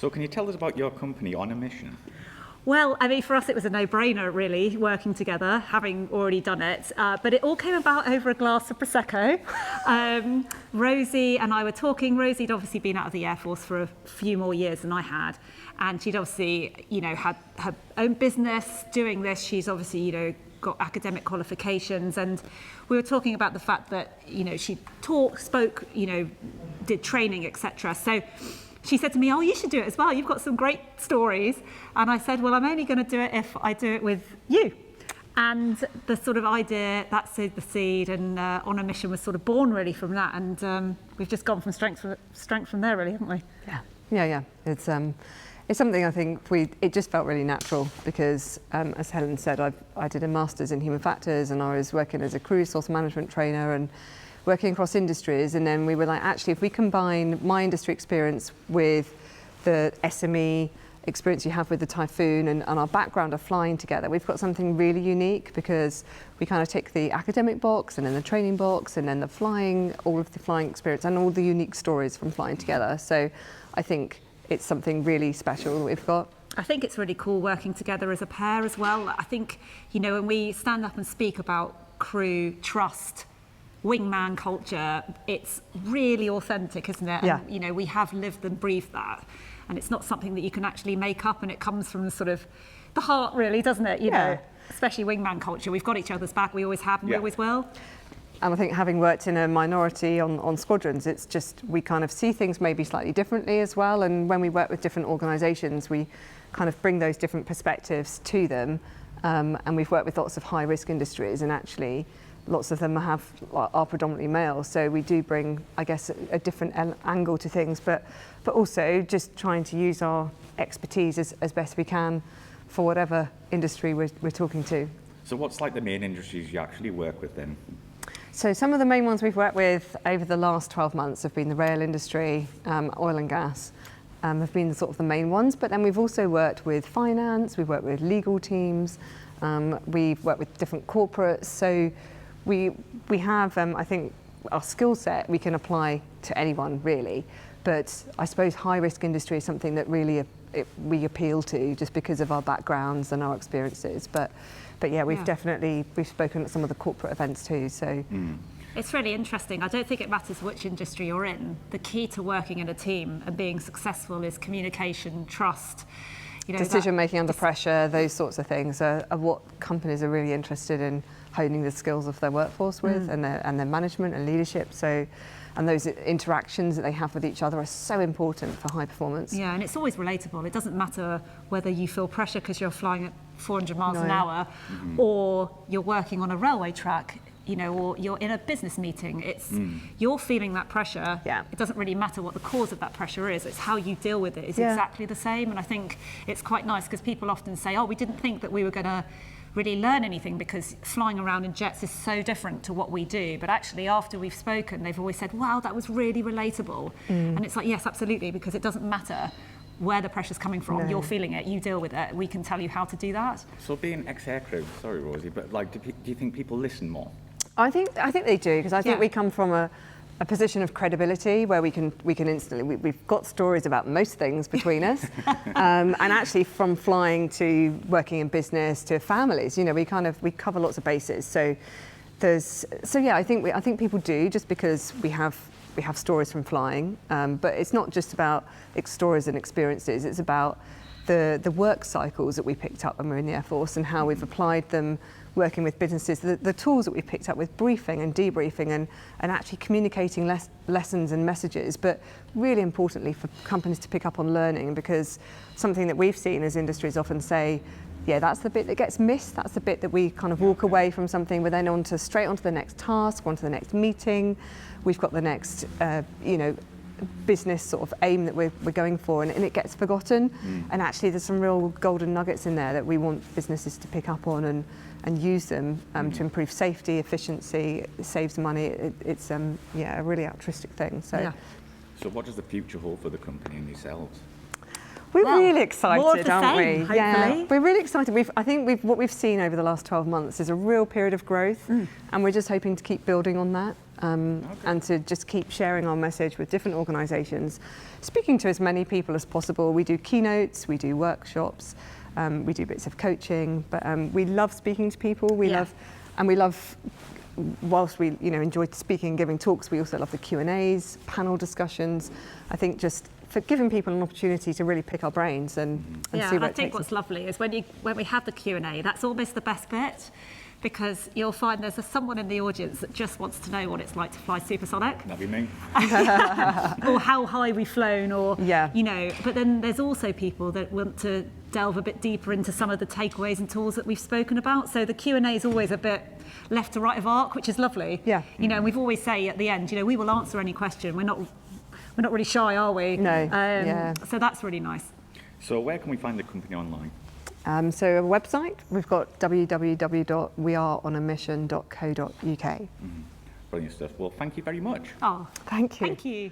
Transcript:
So can you tell us about your company On a Mission? Well, I mean, for us, it was a no-brainer, really, working together, having already done it. But it all came about over a glass of Prosecco. Rosie and I were talking. Rosie'd obviously been out of the Air Force for a few more years than I had. And she'd obviously, had her own business doing this. She's obviously, got academic qualifications. And we were talking about the fact that, she spoke, did training, etc. So she said to me, oh, you should do it as well. You've got some great stories. And I said, well, I'm only going to do it if I do it with you. And the sort of idea, that sowed the seed, and On a Mission was sort of born really from that. And we've just gone from strength to strength from there, really, haven't we? Yeah. It's something I think it just felt really natural because, as Helen said, I did a master's in human factors and I was working as a crew resource management trainer and working across industries, and then we were like, actually, if we combine my industry experience with the SME experience you have with the Typhoon and our background of flying together, we've got something really unique because we kind of tick the academic box and then the training box and then the flying, all of the flying experience and all the unique stories from flying together. So I think it's something really special that we've got. I think it's really cool working together as a pair as well. I think, when we stand up and speak about crew, trust, wingman culture, it's really authentic, isn't it? Yeah. And, we have lived and breathed that. And it's not something that you can actually make up, and it comes from sort of the heart, really, doesn't it? Especially wingman culture. We've got each other's back, we always have and we always will. And I think having worked in a minority on squadrons, it's just, we kind of see things maybe slightly differently as well. And when we work with different organisations, we kind of bring those different perspectives to them. And we've worked with lots of high risk industries, and actually lots of them are predominantly male. So we do bring, I guess, a different angle to things, but also just trying to use our expertise as best we can for whatever industry we're talking to. So what's like the main industries you actually work with then? So some of the main ones we've worked with over the last 12 months have been the rail industry, oil and gas, have been sort of the main ones. But then we've also worked with finance, we've worked with legal teams, we've worked with different corporates. So we have, I think, our skill set we can apply to anyone really. But I suppose high risk industry is something that really we appeal to just because of our backgrounds and our experiences. But yeah, we've spoken at some of the corporate events too. So it's really interesting. I don't think it matters which industry you're in. The key to working in a team and being successful is communication, trust. Decision making under pressure, those sorts of things are what companies are really interested in honing the skills of their workforce with and their management and leadership. So, and those interactions that they have with each other are so important for high performance. Yeah, and it's always relatable. It doesn't matter whether you feel pressure because you're flying at 400 miles an hour or you're working on a railway track, or you're in a business meeting. It's you're feeling that pressure. Yeah. It doesn't really matter what the cause of that pressure is. It's how you deal with it is exactly the same. And I think it's quite nice because people often say, oh, we didn't think that we were going to really learn anything because flying around in jets is so different to what we do. But actually, after we've spoken, they've always said, wow, that was really relatable. And it's like, yes, absolutely, because it doesn't matter where the pressure's coming from. You're feeling it, you deal with it. We can tell you how to do that. So being ex-aircrew, sorry, Rosie, but do you think people listen more? I think they do, because I think we come from a position of credibility where we can instantly, we've got stories about most things between us, and actually from flying to working in business to families, we cover lots of bases. So I think people do, just because we have stories from flying, but it's not just about stories and experiences. It's about the work cycles that we picked up when we were in the Air Force and how we've applied them working with businesses, the tools that we picked up with briefing and debriefing and actually communicating lessons and messages, but really importantly for companies to pick up on learning, because something that we've seen as industries often say, that's the bit that gets missed, that's the bit that we kind of walk away from something, we're then straight onto the next task, onto the next meeting, we've got the next, business sort of aim that we're going for, and it gets forgotten. And actually there's some real golden nuggets in there that we want businesses to pick up on and use them to improve safety, efficiency, it saves money. It's a really altruistic thing. So what does the future hold for the company and yourselves? We're really excited, more of the aren't same, we? hopefully. Yeah, we're really excited. What we've seen over the last 12 months is a real period of growth, and we're just hoping to keep building on that. and to just keep sharing our message with different organisations, speaking to as many people as possible. We do keynotes, we do workshops, we do bits of coaching, but we love speaking to people. We love, whilst we enjoy speaking and giving talks, we also love the Q&As, panel discussions. I think just for giving people an opportunity to really pick our brains and see where it takes us. I think what's lovely is when we have the Q&A, that's almost the best bit, because you'll find there's someone in the audience that just wants to know what it's like to fly supersonic. That'd be me. Or how high we've flown, or, but then there's also people that want to delve a bit deeper into some of the takeaways and tools that we've spoken about. So the Q&A is always a bit left to right of arc, which is lovely. Yeah. And we've always say at the end, we will answer any question. We're not really shy, are we? No. So that's really nice. So where can we find the company online? So a website, we've got www.weareonamission.co.uk. Brilliant stuff. Well, thank you very much. Oh, thank you. Thank you.